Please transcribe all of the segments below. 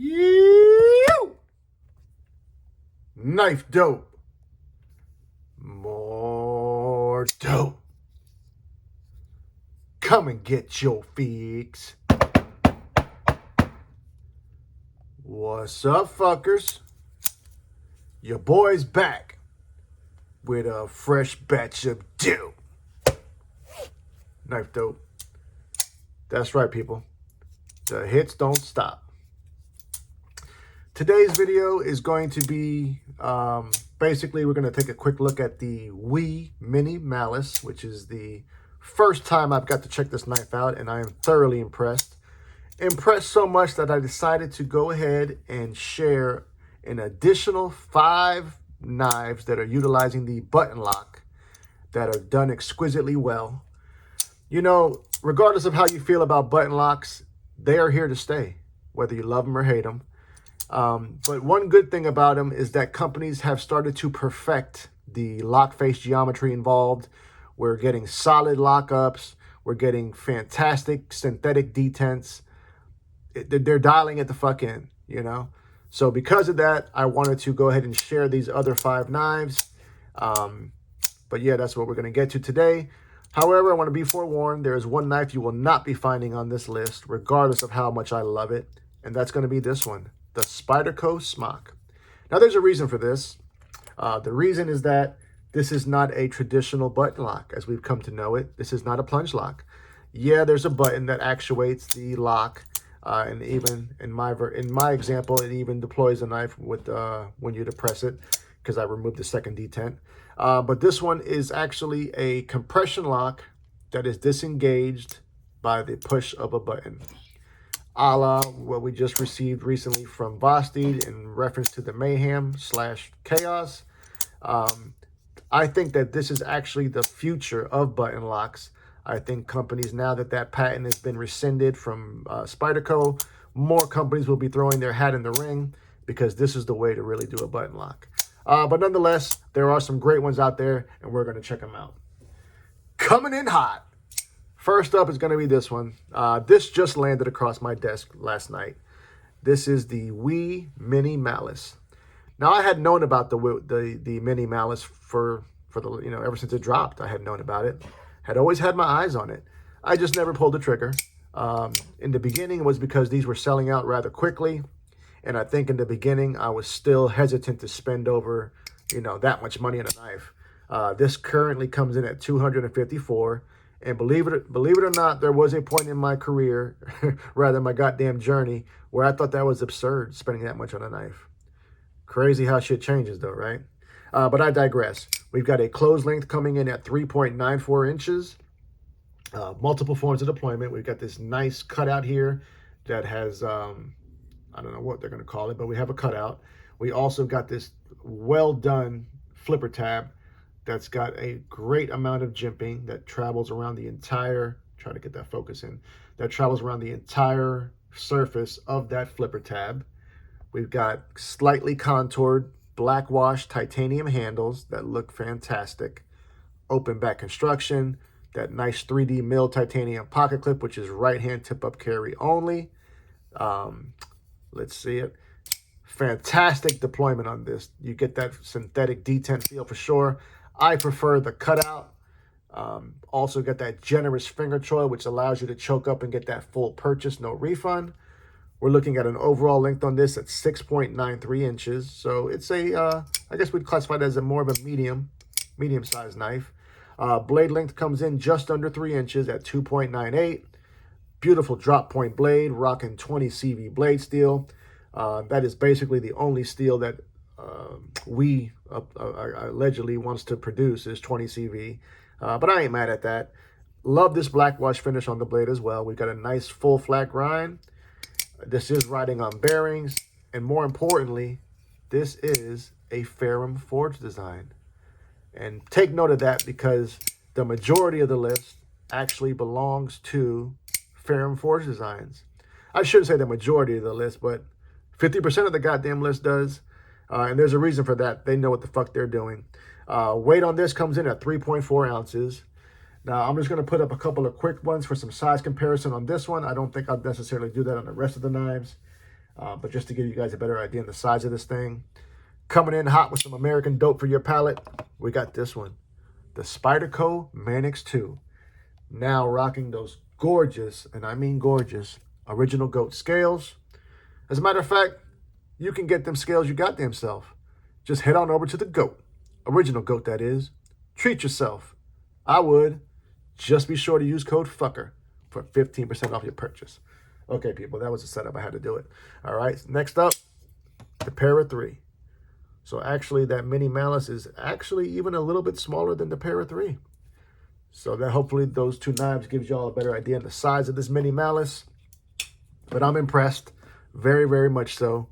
You Knifedope. More dope. Come and get your fix. What's up, fuckers? Your boy's back with a fresh batch of dope. Knifedope. That's right, people. The hits don't stop. Today's video is going to be, basically we're going to take a quick look at the WE Mini Malice, which is the first time I've got to check this knife out, and I am thoroughly impressed. Impressed so much that I decided to go ahead and share an additional 5 knives that are utilizing the button lock that are done exquisitely well. You know, regardless of how you feel about button locks, they are here to stay, whether you love them or hate them. But one good thing about them is that companies have started to perfect the lock face geometry involved. We're getting solid lockups. We're getting fantastic synthetic detents. They're dialing it the fuck in, you know? So because of that, I wanted to go ahead and share these other 5 knives. But yeah, that's what we're going to get to today. However, I want to be forewarned, there is one knife you will not be finding on this list, regardless of how much I love it. And that's going to be this one, the Spyderco Smock. Now, there's a reason for this. The reason is that this is not a traditional button lock, as we've come to know it. This is not a plunge lock. Yeah, there's a button that actuates the lock. And even in my example, it even deploys the knife with when you depress it, because I removed the second detent. But this one is actually a compression lock that is disengaged by the push of a button, a la what we just received recently from Vosteed in reference to the Mayhem/Chaos. I think that this is actually the future of button locks. I think companies, now that that patent has been rescinded from Spyderco, more companies will be throwing their hat in the ring, because this is the way to really do a button lock. But nonetheless, there are some great ones out there, and we're going to check them out. Coming in hot. First up is going to be this one. This just landed across my desk last night. This is the WE Mini Malice. Now, I had known about the Mini Malice for the, you know, ever since it dropped. I had known about it. Had always had my eyes on it. I just never pulled the trigger. In the beginning, it was because these were selling out rather quickly. And I think in the beginning, I was still hesitant to spend over, you know, that much money on a knife. This currently comes in at $254. And believe it or not, there was a point in my career, rather my goddamn journey, where I thought that was absurd, spending that much on a knife. Crazy how shit changes though, right? But I digress. We've got a close length coming in at 3.94 inches. Multiple forms of deployment. We've got this nice cutout here that has, I don't know what they're going to call it, but we have a cutout. We also got this well done flipper tab that's got a great amount of jimping that travels around the entire, try to get that focus in, that travels around the entire surface of that flipper tab. We've got slightly contoured black wash titanium handles that look fantastic. Open back construction. That nice 3D mill titanium pocket clip, which is right hand tip up carry only. Let's see it. Fantastic deployment on this. You get that synthetic detent feel for sure. I prefer the cutout. Also got that generous finger choil, which allows you to choke up and get that full purchase, no refund. We're looking at an overall length on this at 6.93 inches. So it's a, I guess we'd classify it as a more of a medium-sized knife. Blade length comes in just under 3 inches at 2.98. Beautiful drop point blade, rocking 20 CV blade steel. That is basically the only steel that we allegedly wants to produce is 20 CV. But I ain't mad at that. Love this black wash finish on the blade as well. We've got a nice full flat grind. This is riding on bearings, and more importantly, this is a Ferrum forge design. And take note of that, because the majority of the list actually belongs to Ferrum forge designs. I shouldn't say the majority of the list, but 50% of the goddamn list does. And there's a reason for that. They know what the fuck they're doing. Weight on this comes in at 3.4 ounces. Now, I'm just going to put up a couple of quick ones for some size comparison on this one. I don't think I'll necessarily do that on the rest of the knives. But just to give you guys a better idea of the size of this thing, coming in hot with some American dope for your palate, we got this one, the Spyderco Manix 2. Now rocking those gorgeous, and I mean gorgeous, original goat scales. As a matter of fact, you can get them scales you goddamn self. Just head on over to the goat, original goat that is. Treat yourself. I would. Just be sure to use code FUCKER for 15% off your purchase. Okay, people, that was the setup. I had to do it. All right, next up, the Para 3. So actually, that Mini Malice is actually even a little bit smaller than the Para 3. So that hopefully those two knives gives y'all a better idea of the size of this Mini Malice. But I'm impressed. Very, very much so.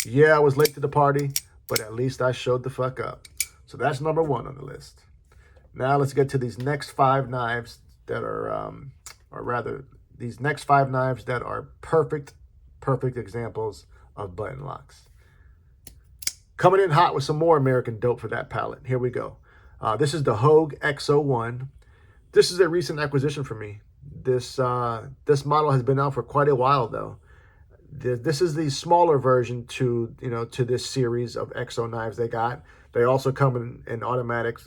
Yeah, I was late to the party, but at least I showed the fuck up. So that's number 1 on the list. Now let's get to these next 5 knives that are, these next 5 knives that are perfect examples of button locks. Coming in hot with some more American dope for that palette. Here we go. This is the Hogue X01. This is a recent acquisition for me. This model has been out for quite a while though. This is the smaller version to this series of Exo knives they got. They also come in automatic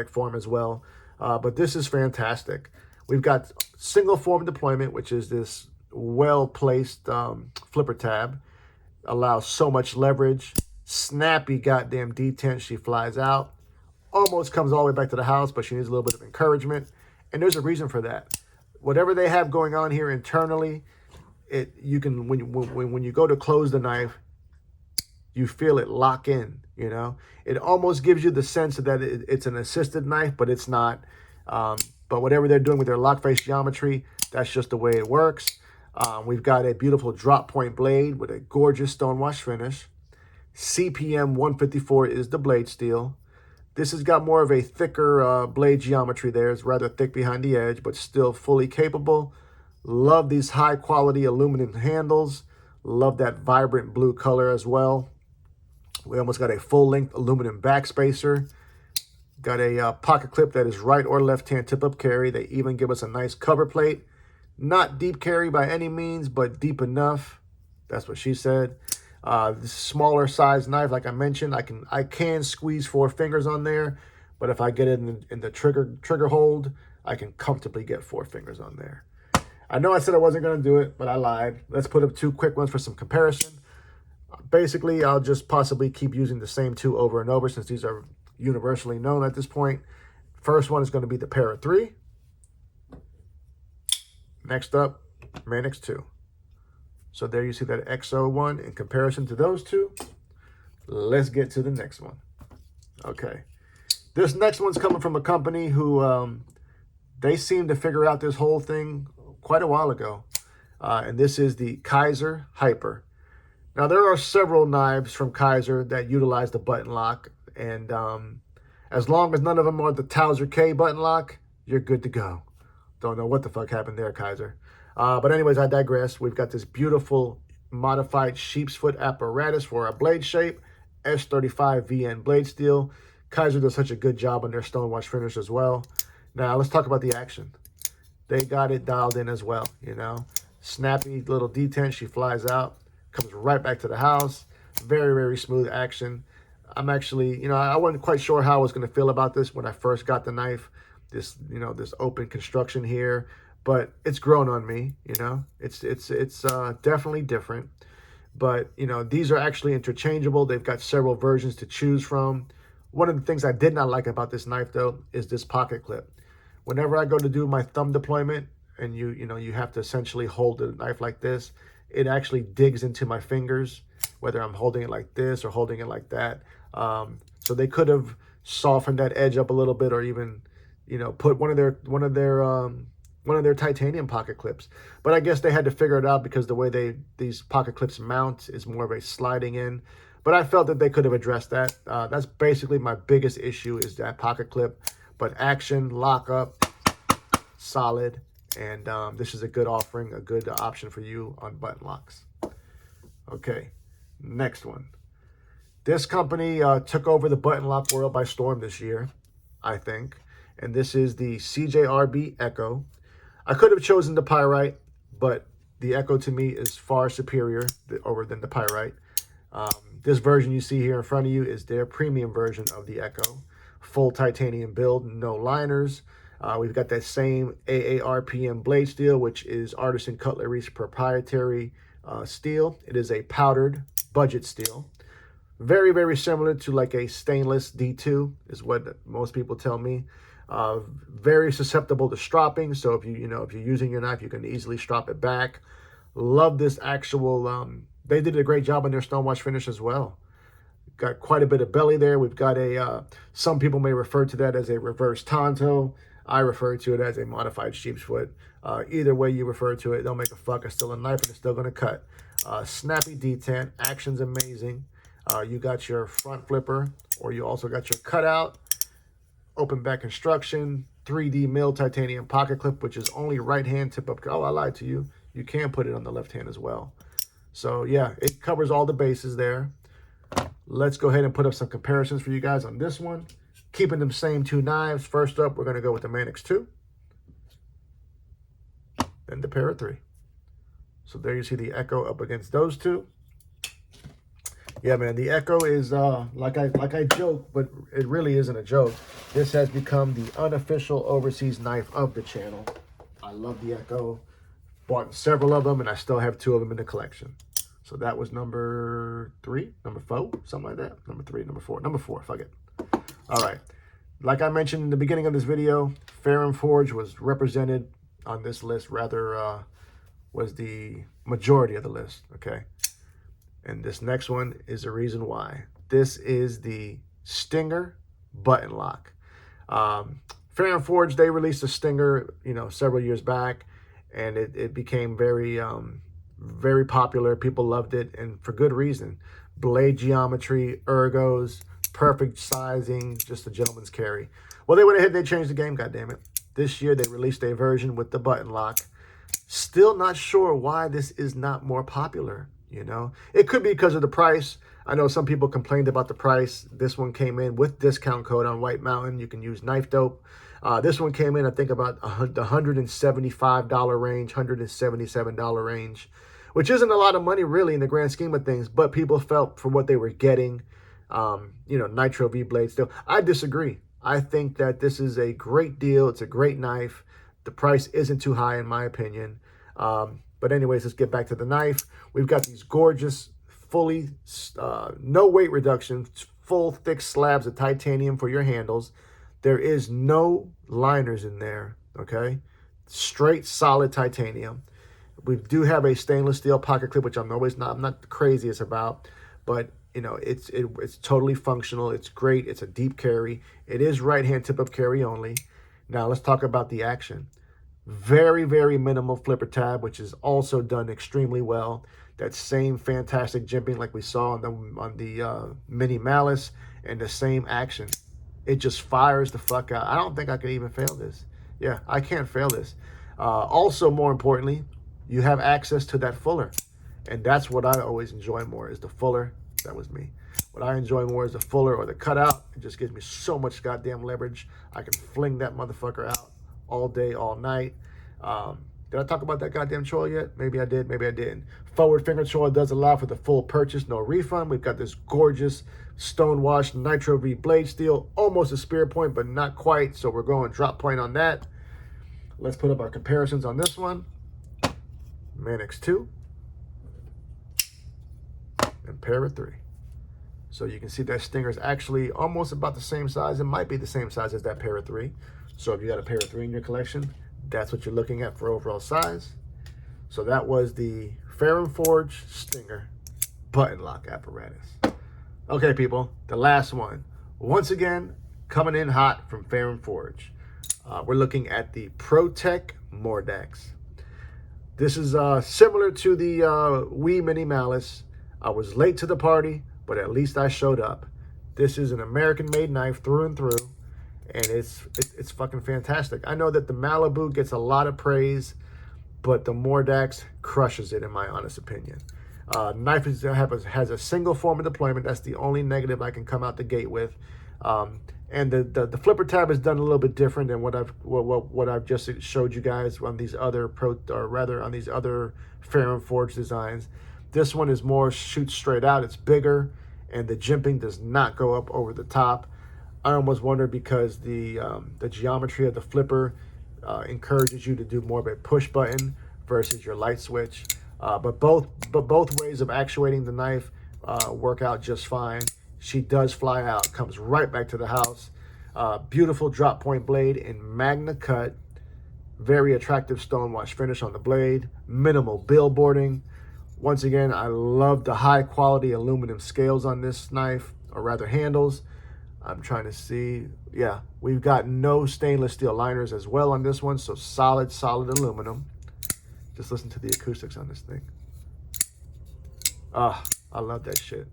form as well. But this is fantastic. We've got single form deployment, which is this well-placed flipper tab. Allows so much leverage. Snappy goddamn detent. She flies out. Almost comes all the way back to the house, but she needs a little bit of encouragement. And there's a reason for that. Whatever they have going on here internally, you can when you go to close the knife, you feel it lock in. You know, it almost gives you the sense that it's an assisted knife, but it's not. But whatever they're doing with their lock face geometry, that's just the way it works. We've got a beautiful drop point blade with a gorgeous stonewash finish. CPM 154 is the blade steel. This has got more of a thicker blade geometry there. It's rather thick behind the edge, but still fully capable. Love these high quality aluminum handles. Love that vibrant blue color as well. We almost got a full length aluminum backspacer. Got a pocket clip that is right or left hand tip up carry. They even give us a nice cover plate. Not deep carry by any means, but deep enough. That's what she said. This smaller size knife, like I mentioned, I can squeeze 4 fingers on there, but if I get it in the trigger hold, I can comfortably get 4 fingers on there. I know I said I wasn't going to do it, but I lied. Let's put up 2 quick ones for some comparison. Basically, I'll just possibly keep using the same 2 over and over since these are universally known at this point. First one is going to be the Para 3. Next up, Manix 2. So there you see that X01 in comparison to those 2. Let's get to the next one. Okay. This next one's coming from a company who they seem to figure out this whole thing quite a while ago. And this is the Kizer Hyper. Now, there are several knives from Kizer that utilize the button lock. And as long as none of them are the Towser K button lock, you're good to go. Don't know what the fuck happened there, Kizer. But anyways, I digress. We've got this beautiful modified sheep's foot apparatus for our blade shape. S35 VN blade steel. Kizer does such a good job on their stonewash finish as well. Now, let's talk about the action. They got it dialed in as well, you know. Snappy little detent. She flies out. Comes right back to the house. Very, very smooth action. I'm actually, you know, I wasn't quite sure how I was going to feel about this when I first got the knife. This, you know, this open construction here. But it's grown on me, you know. It's definitely different. But, you know, these are actually interchangeable. They've got several versions to choose from. One of the things I did not like about this knife, though, is this pocket clip. Whenever I go to do my thumb deployment, and you have to essentially hold the knife like this, it actually digs into my fingers, whether I'm holding it like this or holding it like that. So they could have softened that edge up a little bit, or even, you know, put one of their titanium pocket clips. But I guess they had to figure it out because the way these pocket clips mount is more of a sliding in. But I felt that they could have addressed that. That's basically my biggest issue, is that pocket clip. But action, lock up, solid. And this is a good offering, a good option for you on button locks. Okay, next one. This company took over the button lock world by storm this year, I think. And this is the CJRB Echo. I could have chosen the Pyrite, but the Echo to me is far superior over than the Pyrite. This version you see here in front of you is their premium version of the Echo. Full titanium build, no liners. We've got that same AARPM blade steel, which is Artisan Cutlery's proprietary steel. It is a powdered budget steel. Very, very similar to like a stainless D2 is what most people tell me. Very susceptible to stropping. So if if you're using your knife, you can easily strop it back. Love this actual, they did a great job on their stonewash finish as well. Got quite a bit of belly there. We've got a, some people may refer to that as a reverse tanto. I refer to it as a modified sheep's foot. Either way you refer to it, don't make a fuck. It's still a knife and it's still gonna cut. Snappy detent, action's amazing. You got your front flipper, or you also got your cutout, open back construction, 3D mill titanium pocket clip, which is only right hand tip up. Oh, I lied to you. You can put it on the left hand as well. So yeah, it covers all the bases there. Let's go ahead and put up some comparisons for you guys on this one. Keeping them same two knives. First up, we're going to go with the Manix 2. Then the Para 3. So there you see the Echo up against those two. Yeah, man, the Echo is, like I joke, but it really isn't a joke. This has become the unofficial overseas knife of the channel. I love the Echo. Bought several of them, and I still have 2 of them in the collection. So that was number 3, number 4, something like that. Number 3, number 4, number 4, fuck it. All right. Like I mentioned in the beginning of this video, Ferrum Forge was represented on this list, rather was the majority of the list, okay? And this next one is the reason why. This is the Stinger button lock. Ferrum Forge, they released a Stinger, several years back, and it became very, very popular. People loved it, and for good reason. Blade geometry, ergos, perfect sizing, just a gentleman's carry. Well, they went ahead and they changed the game, goddammit. This year, they released a version with the button lock. Still not sure why this is not more popular. It could be because of the price. I know some people complained about the price. This one came in with discount code on White Mountain. You can use Knifedope. This one came in, I think, about the $175 range, $177 range, which isn't a lot of money really in the grand scheme of things, but people felt for what they were getting, Nitro V blade steel. I disagree. I think that this is a great deal. It's a great knife. The price isn't too high in my opinion. But anyways, let's get back to the knife. We've got these gorgeous, fully, no weight reduction, full thick slabs of titanium for your handles. There is no liners in there, okay? Straight, solid titanium. We do have a stainless steel pocket clip, which I'm not the craziest about, but it's totally functional. It's great. It's a deep carry. It is right-hand tip-up carry only. Now let's talk about the action. Very, very minimal flipper tab, which is also done extremely well. That same fantastic jimping like we saw on the Mini Malice, and the same action. It just fires the fuck out. I don't think I can even fail this. Yeah, I can't fail this. Also, more importantly, you have access to that fuller. And that's what I always enjoy more, is the fuller. That was me. What I enjoy more is the fuller or the cutout. It just gives me so much goddamn leverage. I can fling that motherfucker out all day, all night. Did I talk about that goddamn choil yet? Maybe I did, maybe I didn't. Forward finger choil does allow for the full purchase, no refund. We've got this gorgeous stonewashed Nitro V blade steel, almost a spear point, but not quite. So we're going drop point on that. Let's put up our comparisons on this one. Manix 2 and Para 3. So you can see that Stinger is actually almost about the same size. It might be the same size as that Para 3. So if you got a Para 3 in your collection, that's what you're looking at for overall size. So that was the Ferrum Forge Stinger button lock apparatus. Okay, people, the last one. Once again, coming in hot from Ferrum Forge. We're looking at the Protec MX. This is similar to the WE Mini Malice. I was late to the party, but at least I showed up. This is an American-made knife through and through, and it's fucking fantastic. I know that the Malibu gets a lot of praise, but the Mordax crushes it, in my honest opinion. Knife has a single form of deployment. That's the only negative I can come out the gate with. And the flipper tab is done a little bit different than what I've just showed you guys on these other on these other Ferrum forged designs. This one is more shoot straight out. It's bigger, and the jimping does not go up over the top. I almost wonder because the geometry of the flipper encourages you to do more of a push button versus your light switch. But both ways of actuating the knife work out just fine. She does fly out, comes right back to the house. Beautiful drop point blade in Magna cut. Very attractive stonewash finish on the blade. Minimal billboarding. Once again, I love the high quality aluminum scales on this knife, or rather handles. I'm trying to see. Yeah, we've got no stainless steel liners as well on this one, so solid aluminum. Just listen to the acoustics on this thing. I love that shit.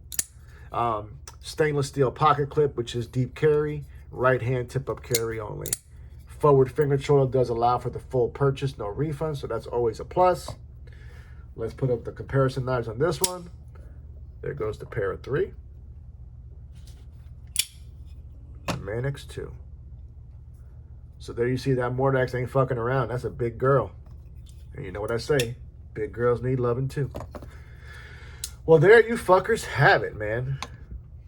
Stainless steel pocket clip, which is deep carry, right hand tip up carry only. Forward finger choil does allow for the full purchase, no refund, so that's always a plus. Let's put up the comparison knives on this one. There goes the pair of 3. Manix 2. So there you see that Mordax ain't fucking around. That's a big girl. And you know what I say, big girls need loving too. Well, there you fuckers have it, man.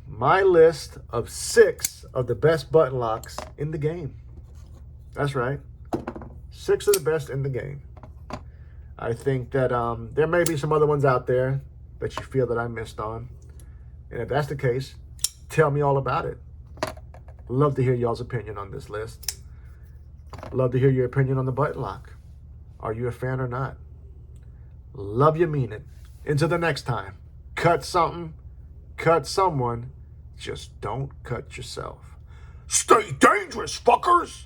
My list of 6 of the best button locks in the game. That's right. 6 of the best in the game. I think that there may be some other ones out there that you feel that I missed on. And if that's the case, tell me all about it. Love to hear y'all's opinion on this list. Love to hear your opinion on the button lock. Are you a fan or not? Love you, mean it. Until the next time, cut something, cut someone, just don't cut yourself. Stay dangerous, fuckers!